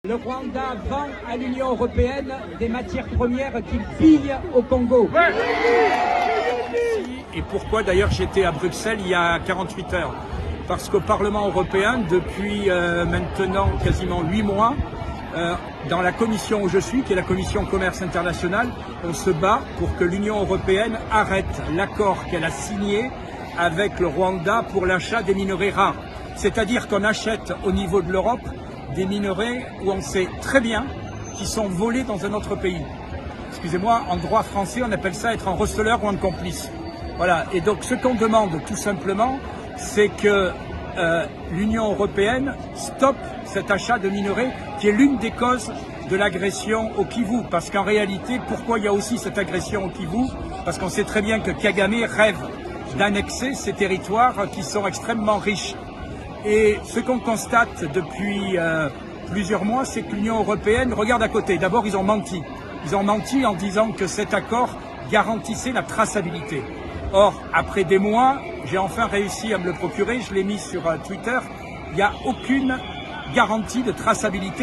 Le Rwanda vend à l'Union européenne des matières premières qu'il pille au Congo. Et pourquoi d'ailleurs j'étais à Bruxelles il y a 48 heures? Parce qu'au Parlement européen, depuis maintenant quasiment 8 mois, dans la commission où je suis, qui est la commission commerce international, on se bat pour que l'Union européenne arrête l'accord qu'elle a signé avec le Rwanda pour l'achat des minerais rares. C'est-à-dire qu'on achète au niveau de l'Europe des minerais où on sait très bien qu'ils sont volés dans un autre pays. Excusez-moi, en droit français, on appelle ça être un receleur ou un complice. Voilà, et donc ce qu'on demande tout simplement, c'est que l'Union européenne stoppe cet achat de minerais qui est l'une des causes de l'agression au Kivu. Parce qu'en réalité, pourquoi il y a aussi cette agression au Kivu? Parce qu'on sait très bien que Kagame rêve d'annexer ces territoires qui sont extrêmement riches. Et ce qu'on constate depuis plusieurs mois, c'est que l'Union européenne regarde à côté. D'abord, ils ont menti. Ils ont menti en disant que cet accord garantissait la traçabilité. Or, après des mois, j'ai enfin réussi à me le procurer, je l'ai mis sur Twitter, il n'y a aucune garantie de traçabilité.